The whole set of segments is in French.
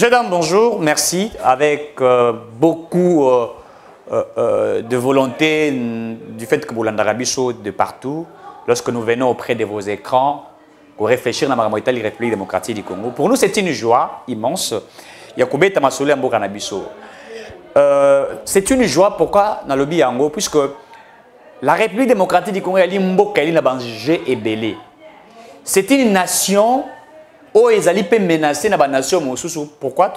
Messieurs, dames, bonjour, merci. Avec beaucoup de volonté du fait que vous l'Andarabiso de partout, lorsque nous venons auprès de vos écrans pour réfléchir à la République démocratique du Congo. Pour nous, c'est une joie immense. C'est une joie, pourquoi dans le Biango? Puisque la République démocratique du Congo, c'est une nation où ils allaient menacer la nation. Pourquoi?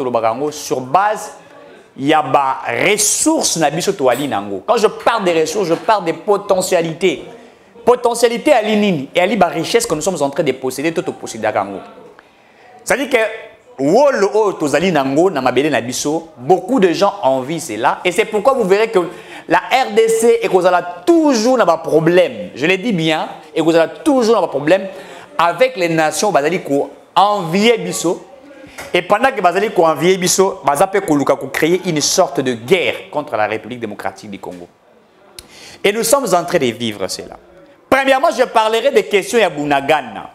Sur base, il y a des ressources. Quand je parle des ressources, je parle des potentialités. Potentialité à l'inini et à la richesse que nous sommes en train de posséder, tout au posséder. C'est-à-dire que beaucoup de gens envient cela. Et c'est pourquoi vous verrez que la RDC et que vous allez toujours avoir un problème. Je le dis bien, et vous allez toujours avoir un problème avec les nations qui envient Bisso. Et pendant que Bazali ko envié Bisso, Bazape Koluka ko créer une sorte de guerre contre la République démocratique du Congo. Et nous sommes en train de vivre cela. Premièrement, je parlerai des questions à Bunagana.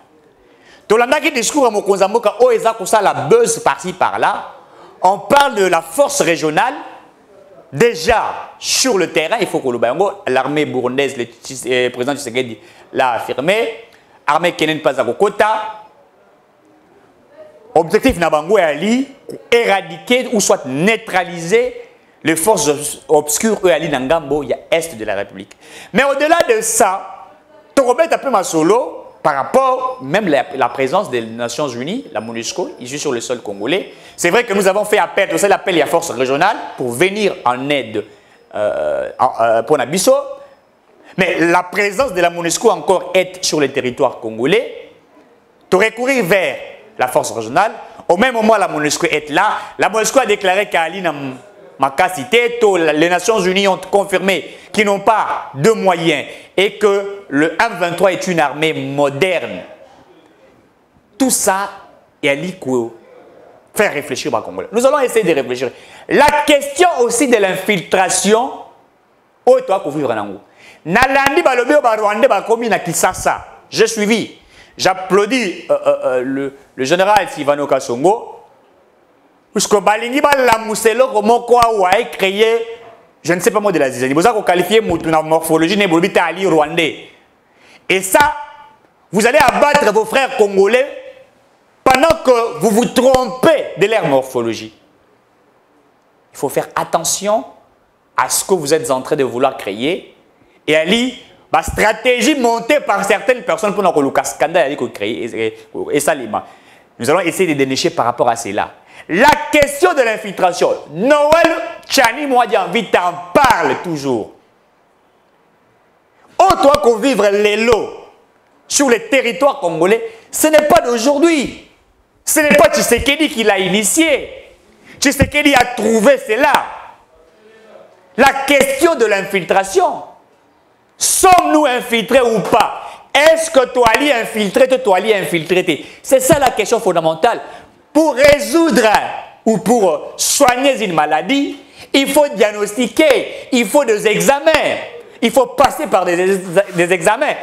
Tolandaki discours à Mokonzamoka, Oeza Kousa la buzz par-ci par-là. On parle de la force régionale. Déjà, sur le terrain, il faut que l'armée burundaise, le président Tshisekedi l'a affirmé. Armée Kenen Pazakokota. Objectif Nabango Ali, éradiquer ou soit neutraliser les forces obscures Ali Nangambo, il y a Est de la République. Mais au-delà de ça, Torobet a peu ma solo par rapport même la présence des Nations Unies, la MONUSCO, ici sur le sol congolais. C'est vrai que nous avons fait appel, tout ça l'appel à force régionale pour venir en aide pour Nabiso. Mais la présence de la MONUSCO encore est sur le territoire congolais. Tu recourir vers la force régionale. Au même moment, la MONUSCO est là. La MONUSCO a déclaré qu'Ali Makasité, les Nations Unies ont confirmé qu'ils n'ont pas de moyens et que le M23 est une armée moderne. Tout ça est à faire réfléchir au Congolais. Nous allons essayer de réfléchir. La question aussi de l'infiltration, où toi qu'on vivre en Nalandi balobé au Rwanda bakomi na Kisasa. J'ai suivi. J'applaudis le général Sylvano Kasongo. Puisque Balingi la Mousselo comment quoi ou a créé, je ne sais pas moi de la zizanie. Vous avez qualifié la morphologie nébolobité ali rwandais. Et ça, vous allez abattre vos frères congolais pendant que vous vous trompez de leur morphologie. Il faut faire attention à ce que vous êtes en train de vouloir créer. Et Ali, la stratégie montée par certaines personnes pour que le scandale créer et ça nous allons essayer de dénicher par rapport à cela. La question de l'infiltration, Noël Chani Mwadianvi t'en parle toujours. Oh, toi qu'on vivre les lots sur les territoires congolais, ce n'est pas d'aujourd'hui. Ce n'est pas Tshisekedi qui l'a initié. Tshisekedi a trouvé cela. La question de l'infiltration. Sommes-nous infiltrés ou pas? Est-ce que toi allais infiltrer, toi allais infiltrer? C'est ça la question fondamentale. Pour résoudre ou pour soigner une maladie, il faut diagnostiquer, il faut des examens, il faut passer par des examens.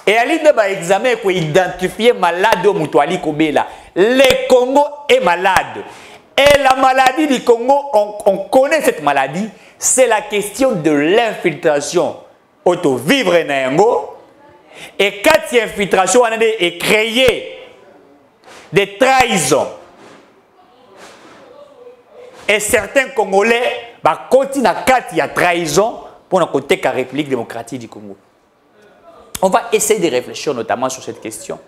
Et à l'île de examen pour identifier malade au Moutouali Kobela. Le Congo est malade. Et la maladie du Congo, on connaît cette maladie, c'est la question de l'infiltration. Auto-vivre Nayango. Et quand cette infiltration est créée, des trahisons, et certains Congolais continuent à faire des trahisons pour notre côté la République démocratique du Congo. On va essayer de réfléchir notamment sur cette question.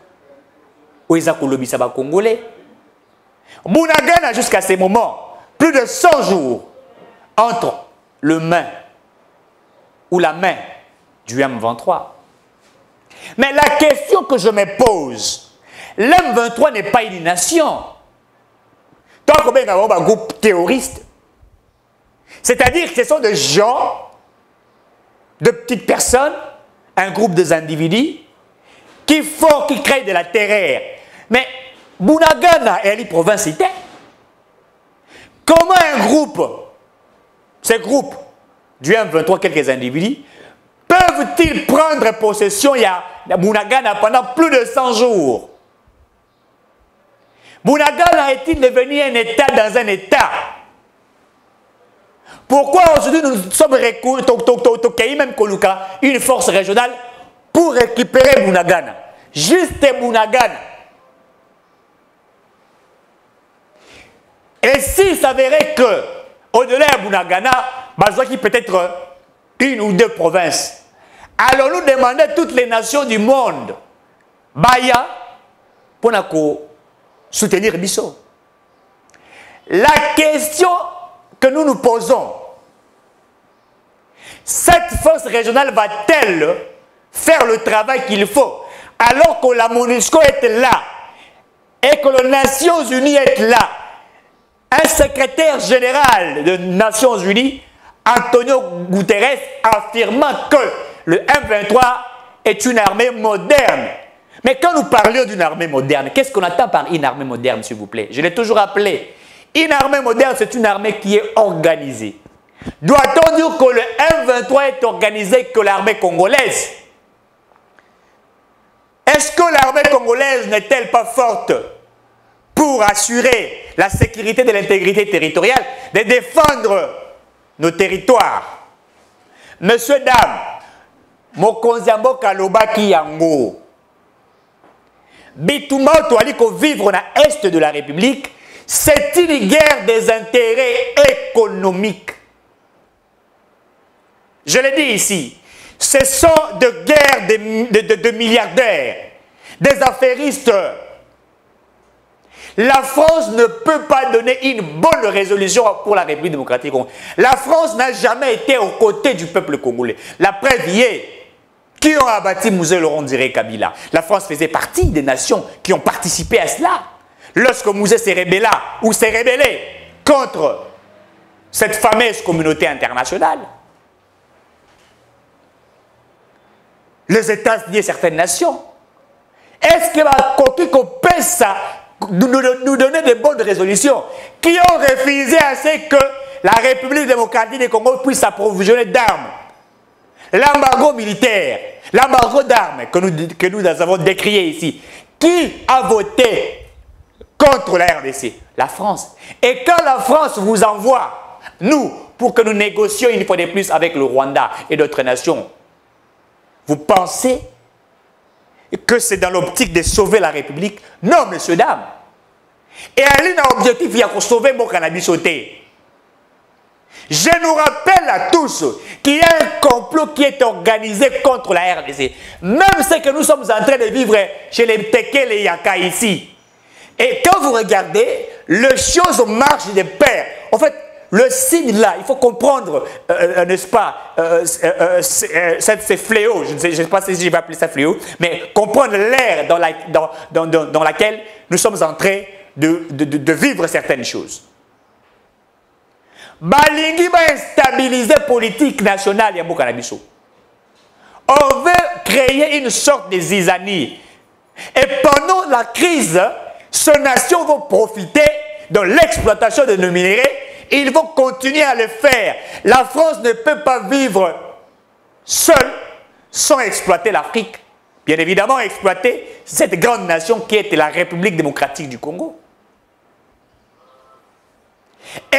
Où est-ce que le Congolais? Bunagana jusqu'à ce moment, plus de 100 jours entre le main ou la main du M23. Mais la question que je me pose, l'M23 n'est pas une nation. Tant qu'on a un groupe terroriste, c'est-à-dire que ce sont des gens, de petites personnes, un groupe d'individus qui créent de la terreur. Mais Bunagana et les provinces étaient. Comment un groupe, ces groupes du M23, quelques individus, peuvent-ils prendre possession de Bunagana pendant plus de 100 jours? Bunagana est-il devenu un État dans un État? Pourquoi aujourd'hui nous sommes recours, même Koluka, une force régionale pour récupérer Bunagana? Juste Bunagana. Et s'il s'avérait que, au-delà de Bunagana, Bazouaki peut-être une ou deux provinces, allons-nous demander à toutes les nations du monde, Baya, pour soutenir Bissau? La question que nous nous posons, cette force régionale va-t-elle faire le travail qu'il faut alors que la MONUSCO est là et que les Nations Unies est là? Un secrétaire général des Nations Unies, Antonio Guterres, affirmant que le M23 est une armée moderne. Mais quand nous parlions d'une armée moderne, qu'est-ce qu'on attend par une armée moderne, s'il vous plaît? Je l'ai toujours appelé. Une armée moderne, c'est une armée qui est organisée. Doit-on dire que le M23 est organisé que l'armée congolaise? Est-ce que l'armée congolaise n'est-elle pas forte pour assurer la sécurité de l'intégrité territoriale, de défendre nos territoires? Monsieur, dame, Mokonzambo Kalobaki Yango, Bitumba Toaliko vivre dans l'Est de la République, c'est une guerre des intérêts économiques. Je l'ai dit ici, ce sont des guerres de milliardaires, des affairistes. La France ne peut pas donner une bonne résolution pour la République démocratique congolaise. La France n'a jamais été aux côtés du peuple congolais. La preuve y est. Qui ont abattu Mouzé Laurent Diré Kabila? La France faisait partie des nations qui ont participé à cela. Lorsque Mouzé s'est rebellé ou s'est rebellé contre cette fameuse communauté internationale, les États-Unis et certaines nations, est-ce que va qu'on peut ça nous donner de bonnes résolutions qui ont refusé à ce que la République démocratique du Congo puisse s'approvisionner d'armes? L'embargo militaire, l'embargo d'armes que nous avons décrié ici, qui a voté contre la RDC? La France. Et quand la France vous envoie, nous, pour que nous négocions une fois de plus avec le Rwanda et d'autres nations, vous pensez que c'est dans l'optique de sauver la République? Non, messieurs, dames. Et elle a un objectif, il y a pour sauver mon cannabis sauté. Je nous rappelle à tous qu'il y a un complot qui est organisé contre la RDC. Même ce que nous sommes en train de vivre chez les Tekele et Yaka ici. Et quand vous regardez, les choses marchent de pair. En fait, le signe là, il faut comprendre, n'est-ce pas, ces fléaux, je ne sais pas si je vais appeler ça fléau, mais comprendre l'ère dans laquelle nous sommes en train de vivre certaines choses. Balingi va stabiliser la politique nationale ya Mboka na biso. On veut créer une sorte de zizanie. Et pendant la crise, ces nations vont profiter de l'exploitation de nos minéraux. Ils vont continuer à le faire. La France ne peut pas vivre seule sans exploiter l'Afrique. Bien évidemment, exploiter cette grande nation qui est la République démocratique du Congo. Et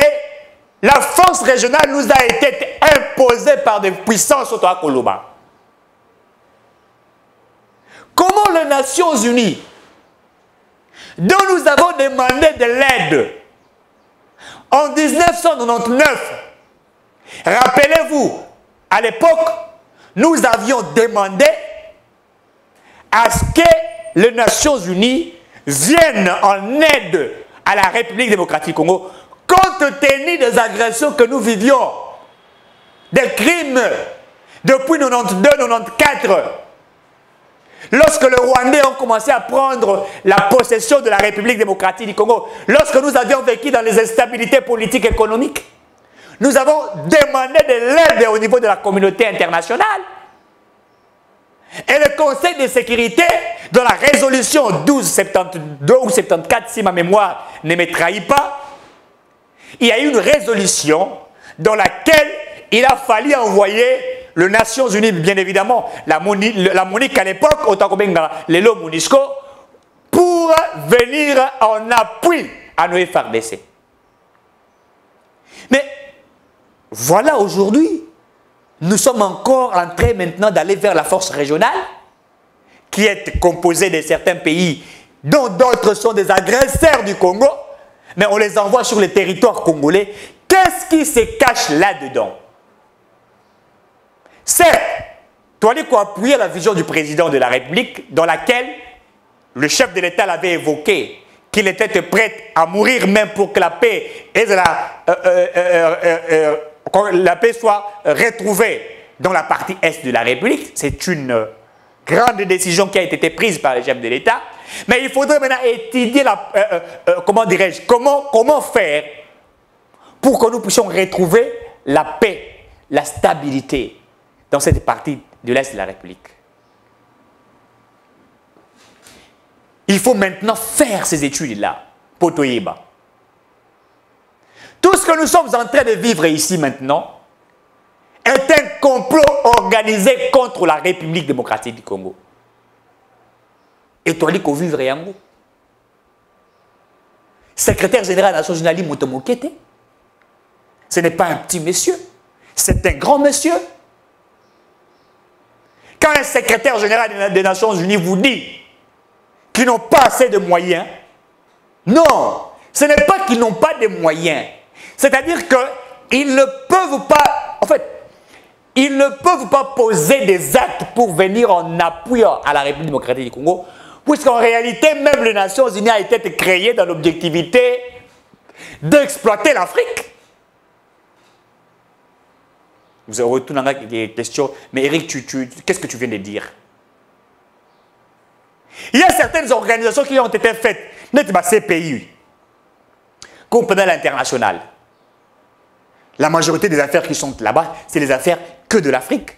la force régionale nous a été imposée par des puissances autour de Koloba. Comment les Nations Unies, dont nous avons demandé de l'aide en 1999, rappelez-vous, à l'époque, nous avions demandé à ce que les Nations Unies viennent en aide à la République démocratique du Congo, compte tenu des agressions que nous vivions, des crimes depuis 1992-1994, lorsque les Rwandais ont commencé à prendre la possession de la République démocratique du Congo, lorsque nous avions vécu dans les instabilités politiques et économiques, nous avons demandé de l'aide au niveau de la communauté internationale. Et le Conseil de sécurité, dans la résolution 1272 ou 74, si ma mémoire ne me trahit pas, il y a eu une résolution dans laquelle il a fallu envoyer les Nations Unies, bien évidemment, la MONUC à l'époque, autant que les MONUSCO, pour pour venir en appui à nos FARDC. Mais voilà, aujourd'hui, nous sommes encore en train maintenant d'aller vers la force régionale qui est composée de certains pays dont d'autres sont des agresseurs du Congo, mais on les envoie sur le territoire congolais. Qu'est-ce qui se cache là-dedans? Certes, Touadéro a appuyé la vision du président de la République dans laquelle le chef de l'État l'avait évoqué, qu'il était prêt à mourir même pour que la paix, la paix soit retrouvée dans la partie est de la République. C'est une grande décision qui a été prise par le chef de l'État. Mais il faudrait maintenant étudier comment dirais-je, comment faire pour que nous puissions retrouver la paix, la stabilité dans cette partie de l'Est de la République. Il faut maintenant faire ces études-là, Potoyeba. Tout ce que nous sommes en train de vivre ici maintenant est un complot organisé contre la République démocratique du Congo. Et toi, il faut vivre Yango. Secrétaire général de la Nations Unies, Ali Motomokete, ce n'est pas un petit monsieur, c'est un grand monsieur. Quand un secrétaire général des Nations Unies vous dit qu'ils n'ont pas assez de moyens, non, ce n'est pas qu'ils n'ont pas de moyens. C'est-à-dire qu'ils ne peuvent pas, en fait, ils ne peuvent pas poser des actes pour venir en appui à la République démocratique du Congo, puisqu'en réalité, même les Nations Unies a été créées dans l'objectivité d'exploiter l'Afrique. Vous avez retourné des questions, mais Eric, qu'est-ce que tu viens de dire? Il y a certaines organisations qui ont été faites, dans ces pays, comprenant l'international. La majorité des affaires qui sont là-bas, c'est les affaires que de l'Afrique.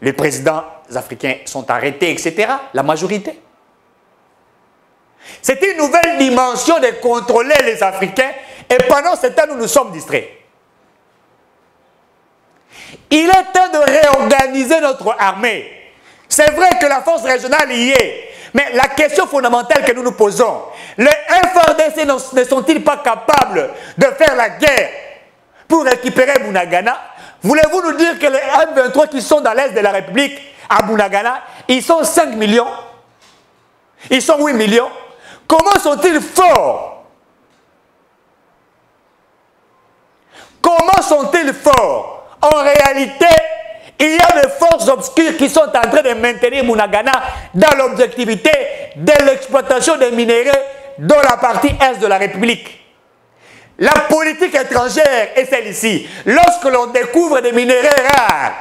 Les présidents africains sont arrêtés, etc. La majorité. C'est une nouvelle dimension de contrôler les Africains et pendant ce temps, nous nous sommes distraits. Il est temps de réorganiser notre armée. C'est vrai que la force régionale y est, mais la question fondamentale que nous nous posons, les FARDC ne sont-ils pas capables de faire la guerre pour récupérer Bunagana? Voulez-vous nous dire que les M23 qui sont dans l'Est de la République, à Bunagana, ils sont 5 millions? Ils sont 8 millions? Comment sont-ils forts? Comment sont-ils forts? En réalité, il y a des forces obscures qui sont en train de maintenir Bunagana dans l'objectivité de l'exploitation des minéraux dans la partie Est de la République. La politique étrangère est celle-ci. Lorsque l'on découvre des minéraux rares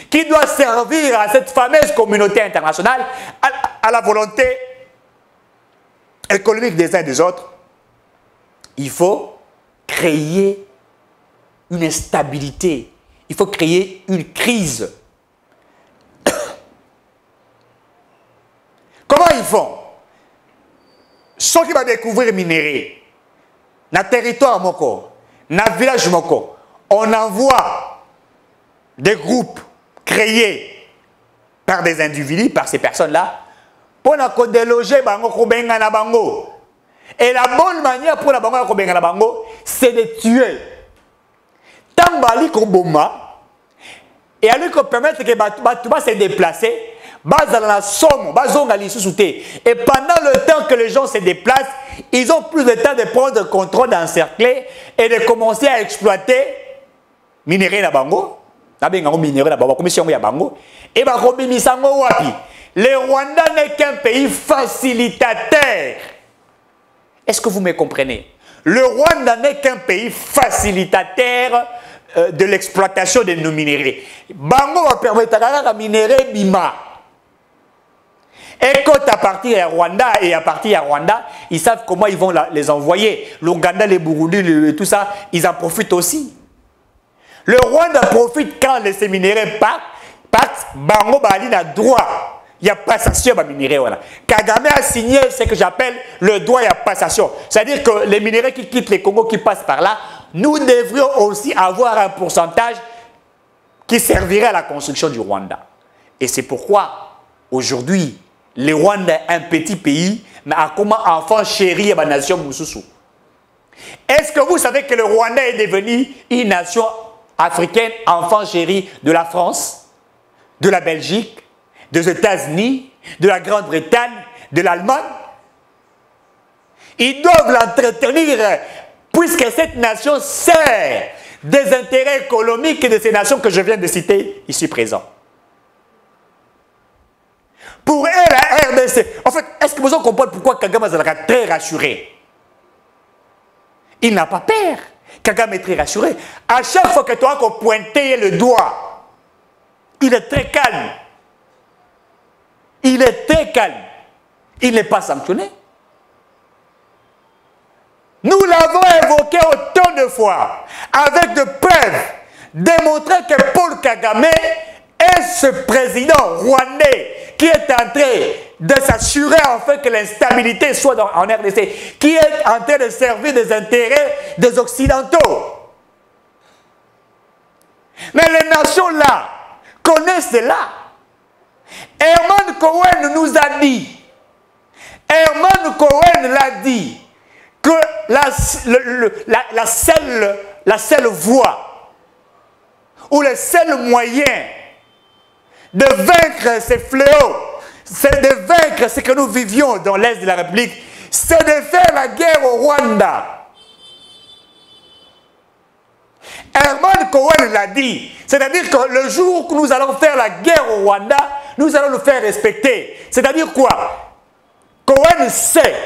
qui doivent servir à cette fameuse communauté internationale, à la volonté économique des uns et des autres, il faut créer une instabilité. Il faut créer une crise. Comment ils font? Ceux qui vont découvrir minéraux, dans le territoire moko, dans le village moko, on envoie des groupes créés par des individus, par ces personnes-là, pour déloger bango kobenga na bango. Et la bonne manière pour la bango kobenga na bango, c'est de tuer. Tambali Koboma, et à lui permettre que Batouba se déplacer, et pendant le temps que les gens se déplacent, ils ont plus de temps de prendre le contrôle d'encercler et de commencer à exploiter minerai na bango, et le Rwanda n'est qu'un pays facilitateur. Est-ce que vous me comprenez? Le Rwanda n'est qu'un pays facilitateur de l'exploitation de nos minéraux. Bango va permettre à minéraux bima. Et quand à partir à Rwanda et à partir à Rwanda, ils savent comment ils vont les envoyer. L'Ouganda, les Burundi, tout ça, ils en profitent aussi. Le Rwanda profite quand les minéraux partent, Bango Bali a droit. Il y a passation à minéraux. Voilà. Kagame a signé ce que j'appelle le droit à passation. C'est-à-dire que les minéraux qui quittent les Congo, qui passent par là, nous devrions aussi avoir un pourcentage qui servirait à la construction du Rwanda. Et c'est pourquoi, aujourd'hui, le Rwanda est un petit pays, mais à comment enfant chéri à la nation Moussoussou. Est-ce que vous savez que le Rwanda est devenu une nation africaine, enfant chéri de la France, de la Belgique, des États-Unis, de la Grande-Bretagne, de l'Allemagne? Ils doivent l'entretenir puisque cette nation sert des intérêts économiques de ces nations que je viens de citer ici présents. Pour eux, la RDC, en fait, est-ce que vous comprenez pourquoi Kagame est très rassuré? Il n'a pas peur. Kagame est très rassuré. À chaque fois que tu as pointé le doigt, il est très calme. Il est très calme. Il n'est pas sanctionné. Nous l'avons évoqué autant de fois, avec de preuves, démontrant que Paul Kagame est ce président rwandais qui est en train de s'assurer en fait que l'instabilité soit en RDC, qui est en train de servir des intérêts des Occidentaux. Mais les nations-là connaissent cela. Herman Cohen nous a dit, Herman Cohen l'a dit, que la seule voie ou le seul moyen de vaincre ces fléaux, c'est de vaincre ce que nous vivions dans l'Est de la République, c'est de faire la guerre au Rwanda. Herman Cohen l'a dit, c'est-à-dire que le jour où nous allons faire la guerre au Rwanda, nous allons nous faire respecter. C'est-à-dire quoi? Cohen sait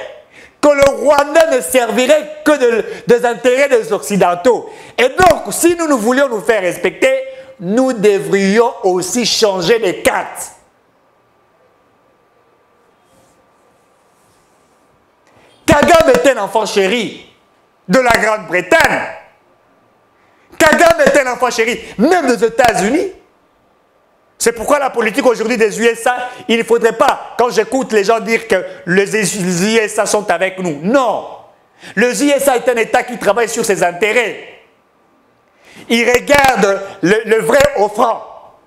que le Rwanda ne servirait que des intérêts des Occidentaux. Et donc, si nous voulions nous faire respecter, nous devrions aussi changer les cartes. Kagame est un enfant chéri de la Grande-Bretagne. Kagame est un enfant chéri même des États-Unis. C'est pourquoi la politique aujourd'hui des USA, il ne faudrait pas, quand j'écoute les gens dire que les USA sont avec nous. Non. Les USA est un État qui travaille sur ses intérêts. Il regarde le vrai au franc.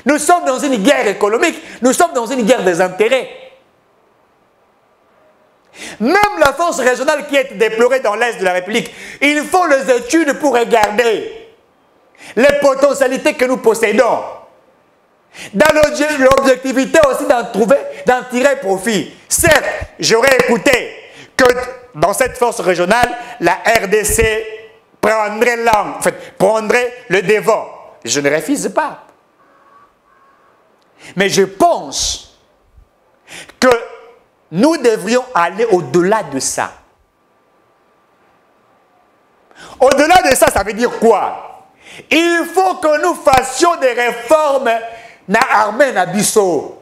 Nous sommes dans une guerre économique, nous sommes dans une guerre des intérêts. Même la force régionale qui est déplorée dans l'Est de la République, il faut les études pour regarder les potentialités que nous possédons. Dans l'objectivité aussi d'en tirer profit. Certes, j'aurais écouté que dans cette force régionale, la RDC prendrait le devant. Je ne refuse pas. Mais je pense que nous devrions aller au-delà de ça. Au-delà de ça, ça veut dire quoi? Il faut que nous fassions des réformes na armée na biso.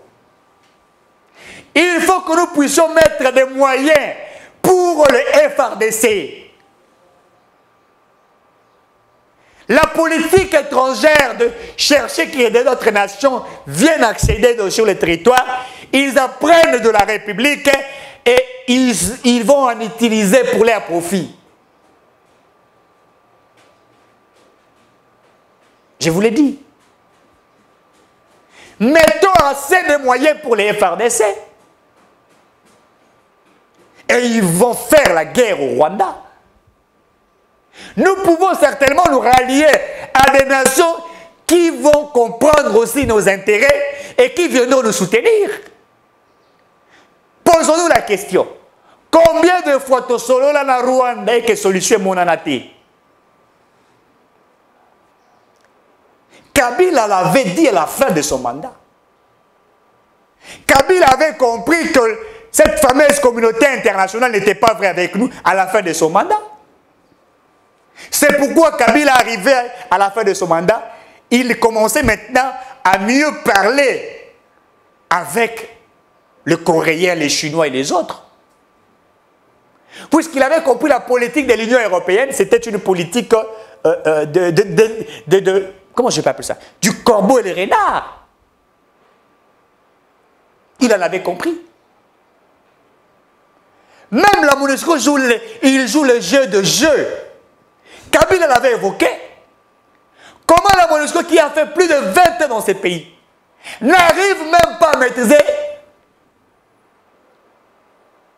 Il faut que nous puissions mettre des moyens pour le FRDC. La politique étrangère de chercher que d'autres nations viennent accéder sur le territoire, ils apprennent de la République et ils vont en utiliser pour leur profit. Je vous l'ai dit. Mettons assez de moyens pour les FRDC. Et ils vont faire la guerre au Rwanda. Nous pouvons certainement nous rallier à des nations qui vont comprendre aussi nos intérêts et qui viendront nous soutenir. Posons-nous la question. Combien de fois tu solo là na Rwanda et que solution monanati? Kabila l'avait dit à la fin de son mandat. Kabila avait compris que cette fameuse communauté internationale n'était pas vraie avec nous à la fin de son mandat. C'est pourquoi Kabila arrivait à la fin de son mandat, il commençait maintenant à mieux parler avec le Coréen, les Chinois et les autres. Puisqu'il avait compris la politique de l'Union européenne, c'était une politique comment je peux appeler ça? Du corbeau et le renard. Il en avait compris. Même la MONUSCO joue le jeu de jeu. Kabila l'avait évoqué. Comment la MONUSCO, qui a fait plus de 20 ans dans ces pays, n'arrive même pas à maîtriser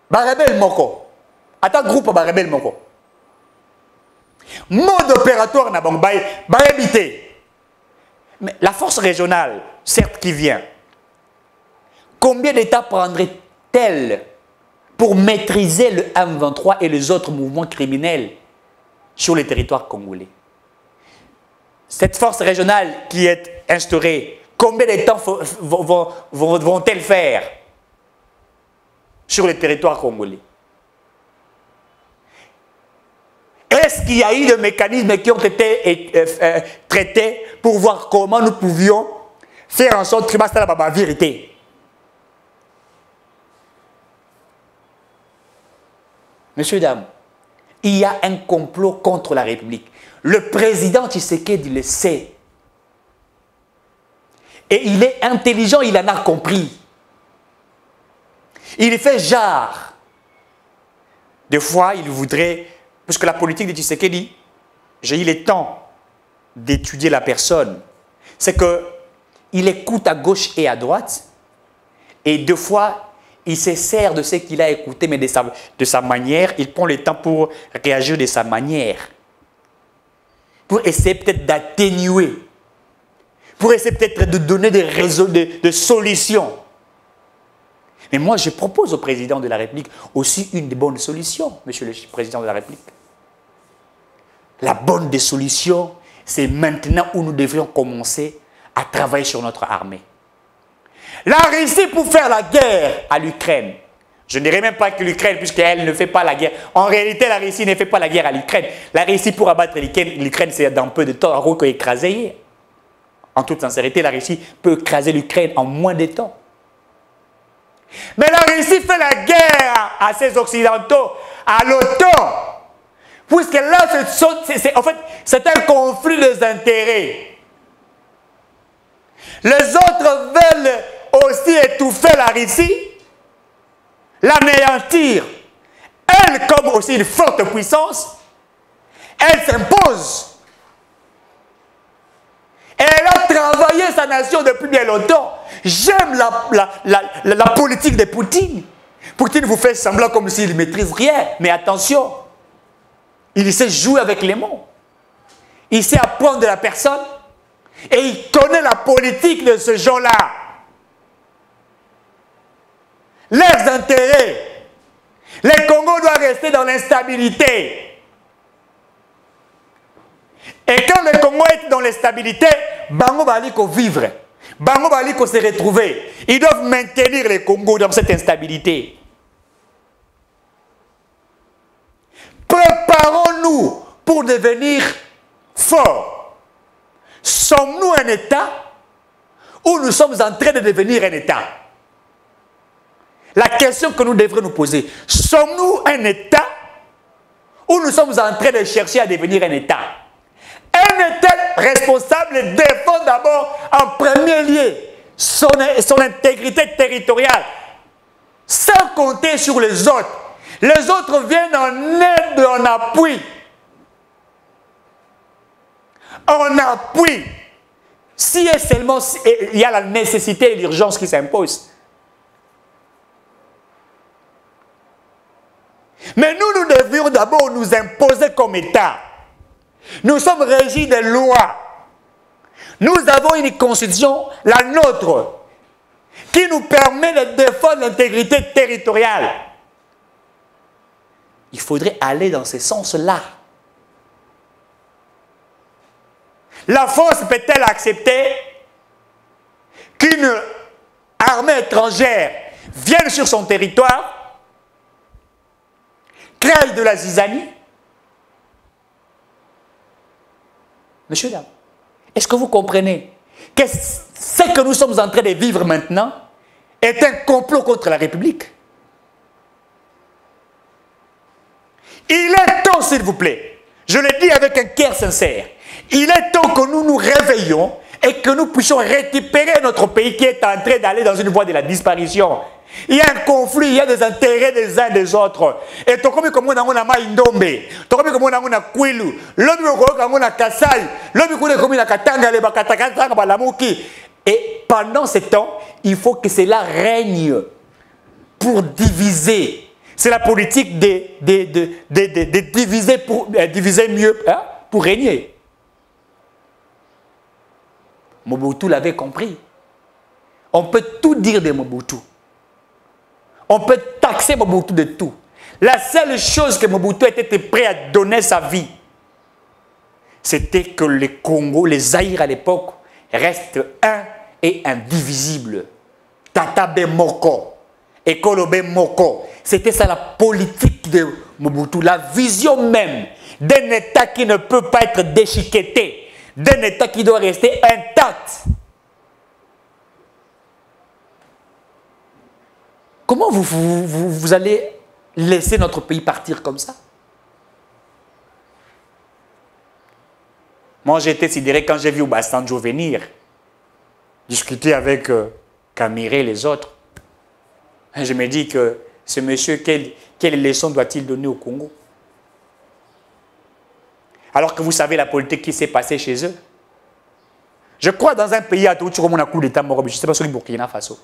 Barebel Moko. Attends, groupe Barebel Moko. Mode opératoire n'a pas évité. Mais la force régionale, certes qui vient, combien d'États prendrait-elle pour maîtriser le M23 et les autres mouvements criminels sur le territoire congolais? Cette force régionale qui est instaurée, combien d'États vont-elles faire sur le territoire congolais? Est-ce qu'il y a eu des mécanismes qui ont été traités pour voir comment nous pouvions faire en sorte que ça la vérité? Messieurs, dames, il y a un complot contre la République. Le président Tshisekedi le sait. Et il est intelligent, il en a compris. Il fait genre. Des fois, il voudrait... Parce que la politique de Tshisekedi, j'ai eu le temps d'étudier la personne. C'est qu'il écoute à gauche et à droite. Et deux fois, il se sert de ce qu'il a écouté, mais de sa manière. Il prend le temps pour réagir de sa manière. Pour essayer peut-être d'atténuer. Pour essayer peut-être de donner des réseaux, de solutions. Mais moi, je propose au président de la République aussi une bonne solution, monsieur le président de la République. La bonne des solutions, c'est maintenant où nous devrions commencer à travailler sur notre armée. La Russie pour faire la guerre à l'Ukraine. Je ne dirais même pas que l'Ukraine, puisqu'elle ne fait pas la guerre. En réalité, la Russie ne fait pas la guerre à l'Ukraine. La Russie pour abattre l'Ukraine, c'est dans peu de temps. En gros, écraser. En toute sincérité, la Russie peut écraser l'Ukraine en moins de temps. Mais la Russie fait la guerre à ses Occidentaux, à l'OTAN. Puisque là, en fait, c'est un conflit des intérêts. Les autres veulent aussi étouffer la Russie, l'anéantir. Elle, comme aussi une forte puissance, elle s'impose. Elle a travaillé sa nation depuis bien longtemps. J'aime la politique de Poutine. Poutine vous fait semblant comme s'il ne maîtrise rien. Mais attention, il sait jouer avec les mots. Il sait apprendre de la personne. Et il connaît la politique de ce genre-là. Leurs intérêts. Le Congo doit rester dans l'instabilité. Et quand le Congo est dans l'instabilité, Bango Baliko vivre. Bango Baliko se retrouver. Ils doivent maintenir le Congo dans cette instabilité. Préparons-nous pour devenir forts. Sommes-nous un État ou nous sommes en train de devenir un État? La question que nous devrions nous poser, sommes-nous un État ou nous sommes en train de chercher à devenir un État? Un État responsable défend d'abord en premier lieu son intégrité territoriale, sans compter sur les autres. Les autres viennent en aide, en appui. En appui. Si et seulement il y a la nécessité et l'urgence qui s'imposent. Mais nous devrions d'abord nous imposer comme État. Nous sommes régis de lois. Nous avons une constitution, la nôtre, qui nous permet de défendre l'intégrité territoriale. Il faudrait aller dans ce sens-là. La France peut-elle accepter qu'une armée étrangère vienne sur son territoire, crée de la zizanie? Monsieur, dame, est-ce que vous comprenez que ce que nous sommes en train de vivre maintenant est un complot contre la République? Il est temps, s'il vous plaît, je le dis avec un cœur sincère, il est temps que nous nous réveillons et que nous puissions récupérer notre pays qui est en train d'aller dans une voie de la disparition. Il y a un conflit, il y a des intérêts des uns des autres. Et tout comme on a Maïndombe, tout comme on a Kwilu, l'homme comme on a Kassai, l'homme comme on a Katanga, les Bakatakatanga, Balamouki. Et pendant ce temps, il faut que cela règne pour diviser, C'est la politique de diviser, diviser mieux hein, pour régner. Mobutu l'avait compris. On peut tout dire de Mobutu. On peut taxer Mobutu de tout. La seule chose que Mobutu était prêt à donner sa vie, c'était que les Congo, les Zaïre à l'époque, restent un et indivisibles. Tatabe Moko, Ekolobe Moko. C'était ça la politique de Mobutu, la vision même d'un État qui ne peut pas être déchiqueté, d'un État qui doit rester intact. Comment vous allez laisser notre pays partir comme ça? Moi, j'ai été sidéré quand j'ai vu Obasanjo venir discuter avec Kamiré et les autres. Je me dis que ce monsieur, quelle leçon doit-il donner au Congo? Alors que vous savez la politique qui s'est passée chez eux. Je crois dans un pays à tout comme on a coup d'État mort, je ne sais pas sur le Burkina Faso.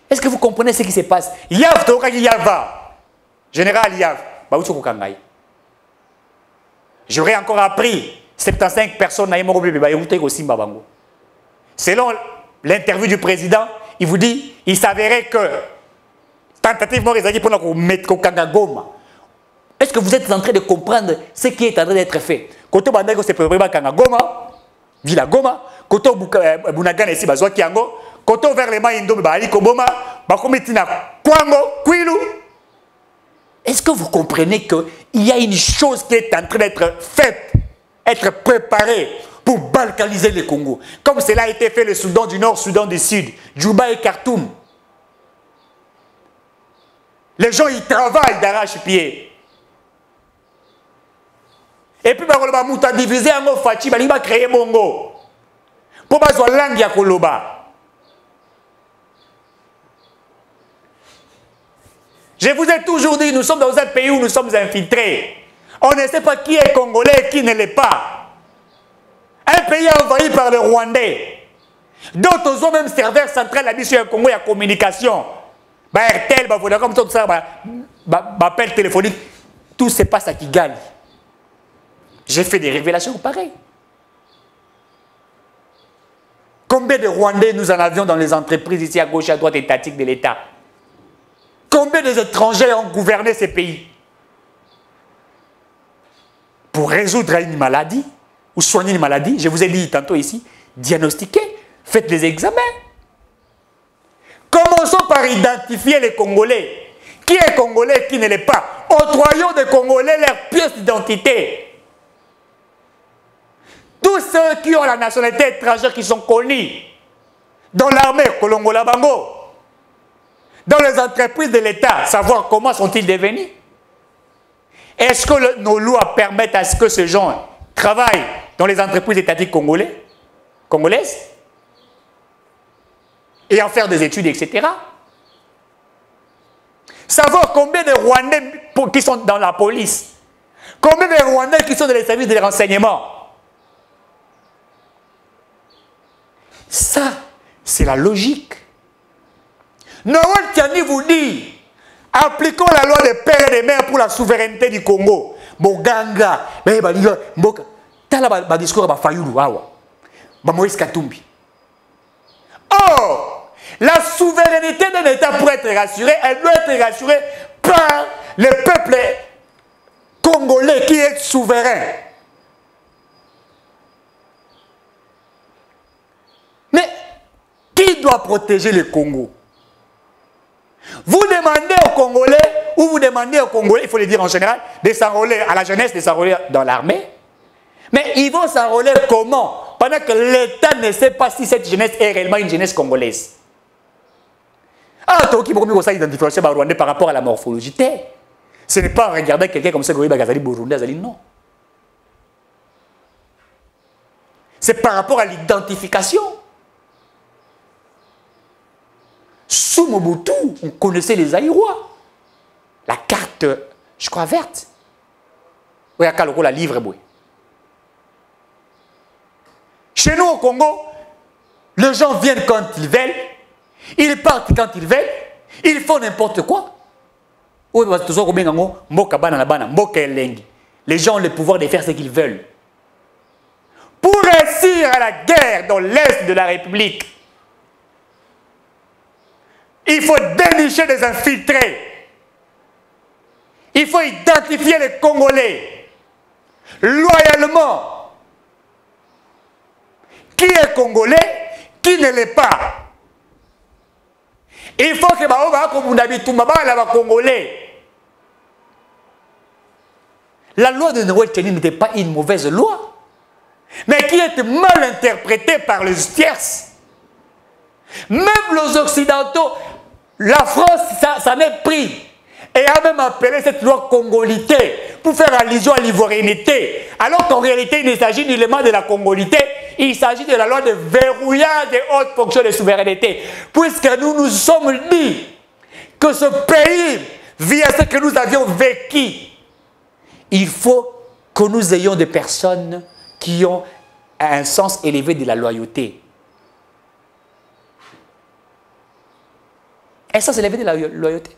Est-ce que vous comprenez ce qui se passe? Yav, Yava, général Yav, j'aurais encore appris 75 personnes selon l'interview du président, il vous dit, il s'avérait que tentative mort pour mettre au Kangagoma. Est-ce que vous êtes en train de comprendre ce qui est en train d'être fait? Koto Bandego se prévoit Kangagoma, Villa Goma, Koto Bunagana ici, Bazoa Kiango, Koto vers les Maïndo, Bali Koboma, Bakomitina Kwango, Kwilu. Est-ce que vous comprenez qu'il y a une chose qui est en train d'être faite, être préparée pour balkaniser le Congo? Comme cela a été fait le Soudan du Nord, Soudan du Sud, Djouba et Khartoum. Les gens, ils travaillent d'arrache-pied. Et puis, ils ont divisé en Fachi, ils ont créé Bongo. Pour que la langue ya Koloba. Je vous ai toujours dit, nous sommes dans un pays où nous sommes infiltrés. On ne sait pas qui est Congolais et qui ne l'est pas. Un pays envahi par le Rwandais. D'autres ont même serveur central à mission Congo et à communication. RTL, comme tout ça, appel téléphonique. Tout se passe à Kigali. J'ai fait des révélations pareilles. Combien de Rwandais nous en avions dans les entreprises ici à gauche, à droite, étatiques de l'État? Combien d'étrangers ont gouverné ces pays? Pour résoudre une maladie, ou soigner une maladie, je vous ai dit tantôt ici, diagnostiquez, faites des examens. Commençons par identifier les Congolais. Qui est Congolais, qui ne l'est pas? Octroyons des Congolais leur pièce d'identité. Tous ceux qui ont la nationalité étrangère qui sont connus dans l'armée, Kolongola Bango, dans les entreprises de l'État, savoir comment sont-ils devenus? Est-ce que nos lois permettent à ce que ces gens travaillent dans les entreprises étatiques congolaises et en faire des études, etc. Savoir combien de Rwandais qui sont dans la police, combien de Rwandais qui sont dans les services de renseignement. Ça, c'est la logique. Noël Tiani vous dit, appliquons la loi des pères et des mères pour la souveraineté du Congo. Boganga, Tala discours à Fayulu, Moïse Katumbi. Or, la souveraineté d'un État pour être rassurée, elle doit être rassurée par le peuple congolais qui est souverain. Mais qui doit protéger le Congo? Vous demandez aux Congolais, ou vous demandez aux Congolais, il faut le dire en général, de s'enrôler à la jeunesse, de s'enrôler dans l'armée. Mais ils vont s'enrôler comment? Pendant que l'État ne sait pas si cette jeunesse est réellement une jeunesse congolaise. Ah, toi qui peux ça identifier par Rwandais par rapport à la morphologie. Ce n'est pas en regardant quelqu'un comme ça que Bagazali Burundais, non. C'est par rapport à l'identification. Sous Mobutu, on connaissait les Aïrois. La carte, je crois, verte. Oui, il y a la livre. Chez nous, au Congo, Les gens viennent quand ils veulent, ils partent quand ils veulent, ils font n'importe quoi. Les gens ont le pouvoir de faire ce qu'ils veulent. Pour réussir à la guerre dans l'Est de la République, il faut dénicher des infiltrés. Il faut identifier les Congolais loyalement. Qui est Congolais, qui ne l'est pas. Il faut que les Congolais. La loi de Noël Tchani n'était pas une mauvaise loi, mais qui était mal interprétée par les tierces. Même les Occidentaux, la France s'en est pris et a même appelé cette loi congolité pour faire allusion à l'ivoirianité. Alors qu'en réalité, il ne s'agit nullement de la congolité, il s'agit de la loi de verrouillage des hautes fonctions de souveraineté. Puisque nous nous sommes dit que ce pays, via ce que nous avions vécu, il faut que nous ayons des personnes qui ont un sens élevé de la loyauté. Un sens élevé de la loyauté.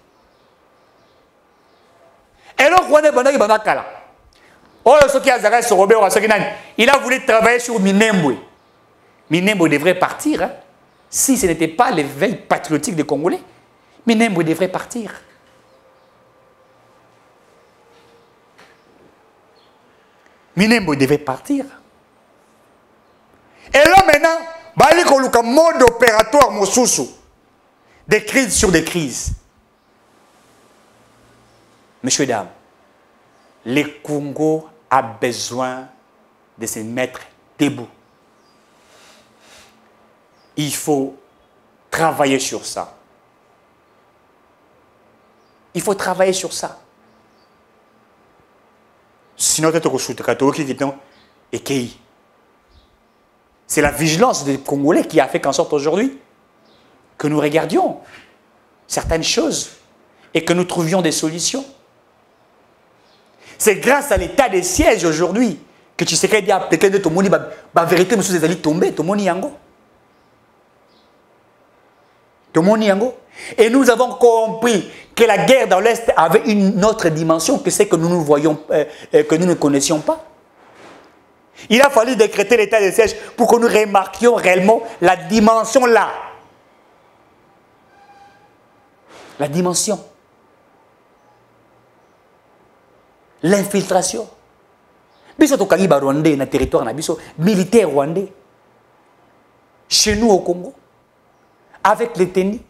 Et donc, il a voulu travailler sur Minembwe. Minembwe devrait partir. Hein? Si ce n'était pas l'éveil patriotique des Congolais, Minembwe devrait partir. Minembwe devait partir. Et là maintenant, il y a un mode opératoire des crises sur des crises. Messieurs, dames, le Congo a besoin de se mettre debout. Il faut travailler sur ça. Il faut travailler sur ça. Sinon, c'est la vigilance des Congolais qui a fait qu'en sorte aujourd'hui que nous regardions certaines choses et que nous trouvions des solutions. C'est grâce à l'état des sièges aujourd'hui que tu sais qu'il y a peut-être la vérité, monsieur, c'est allé tomber, tout le monde yango. Tout le monde yango. Et nous avons compris que la guerre dans l'Est avait une autre dimension que celle que nous ne voyions, que nous ne connaissions pas. Il a fallu décréter l'état des sièges pour que nous remarquions réellement la dimension là. La dimension. L'infiltration. Biso to Kaliba rwandais na territoire na biso militaire rwandais. Chez nous au Congo. Avec les tennis.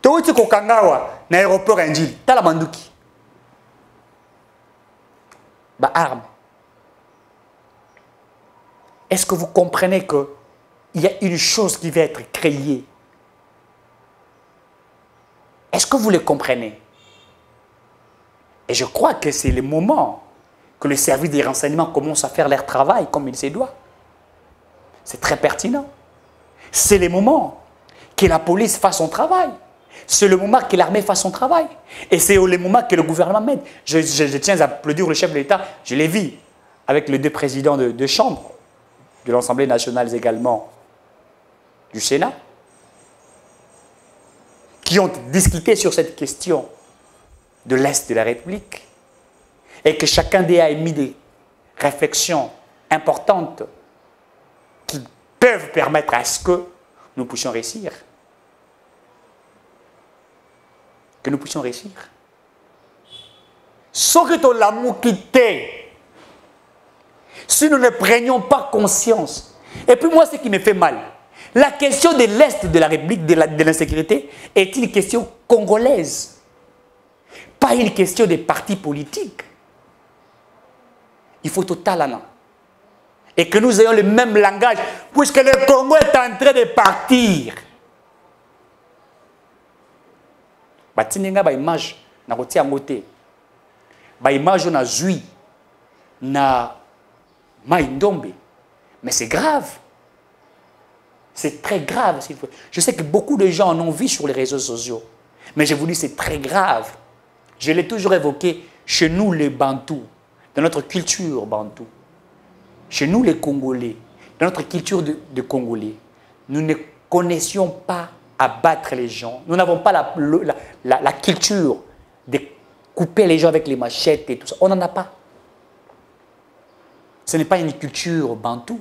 Touti ko Kangawa na aéroport Njili, tala manduki. Ba arme. Est-ce que vous comprenez qu'il y a une chose qui va être créée? Est-ce que vous le comprenez? Et je crois que c'est le moment que le service des renseignements commence à faire leur travail comme il se doit. C'est très pertinent. C'est le moment que la police fasse son travail. C'est le moment que l'armée fasse son travail. Et c'est le moment que le gouvernement m'aide. Je tiens à applaudir le chef de l'État. Je l'ai vu avec les deux présidents de chambre de l'Assemblée nationale également du Sénat, qui ont discuté sur cette question de l'Est de la République et que chacun d'eux a émis des réflexions importantes qui peuvent permettre à ce que nous puissions réussir. Que nous puissions réussir. Sans que l'amour quitté, si nous ne prenions pas conscience. Et puis moi, ce qui me fait mal, la question de l'Est de la République, de l'insécurité, est une question congolaise. Pas une question des partis politiques. Il faut tout talent. Et que nous ayons le même langage, puisque le Congo est en train de partir. Batinenga ba image na kotia ngote. Ba image na zui na Maïndombe. Mais c'est grave. C'est très grave. Je sais que beaucoup de gens en ont vu sur les réseaux sociaux. Mais je vous dis, c'est très grave. Je l'ai toujours évoqué chez nous les Bantous, dans notre culture Bantou. Chez nous les Congolais, dans notre culture de Congolais. nous ne connaissions pas abattre les gens. Nous n'avons pas la culture de couper les gens avec les machettes et tout ça. On n'en a pas. Ce n'est pas une culture bantou.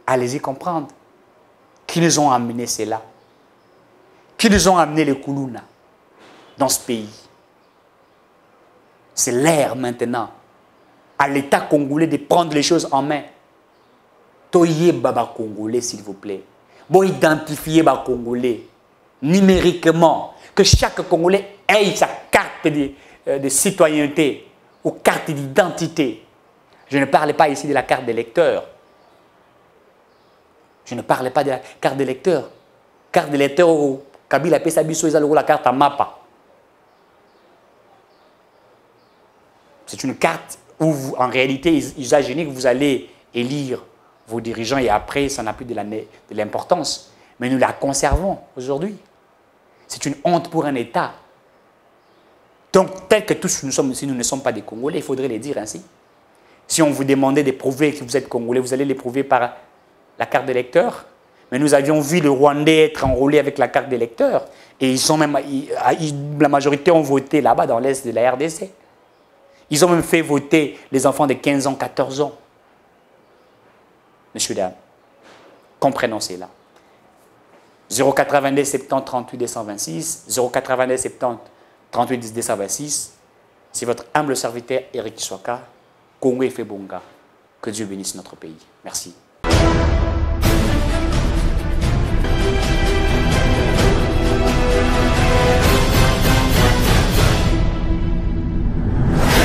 Allez-y comprendre. Qui nous ont amené cela? Qui nous ont amené les Koulouna dans ce pays? C'est l'ère maintenant à l'État congolais de prendre les choses en main. Toyé Baba Congolais, s'il vous plaît. Bon, identifier Baba Congolais numériquement. Que chaque Congolais ait sa carte de citoyenneté ou carte d'identité. Je ne parle pas ici de la carte d'électeur. Je ne parle pas de la carte d'électeur. Carte d'électeur au Kabila Pesabiso, ils ont la carte à Mapa. C'est une carte où, en réalité, usage unique, vous allez élire vos dirigeants et après, ça n'a plus de l'importance. Mais nous la conservons aujourd'hui. C'est une honte pour un État. Donc, tel que tous nous sommes, si nous ne sommes pas des Congolais, il faudrait les dire ainsi. Si on vous demandait de prouver que vous êtes Congolais, vous allez les prouver par la carte d'électeur. Mais nous avions vu le Rwandais être enrôlé avec la carte d'électeur. Et ils sont même, la majorité ont voté là-bas dans l'Est de la RDC. Ils ont même fait voter les enfants de 15 ans, 14 ans. Messieurs, dames, comprenons cela. 082 70 38 226, 082 70 38 226. C'est votre humble serviteur Eric Swaka, Congo et Febonga. Que Dieu bénisse notre pays. Merci.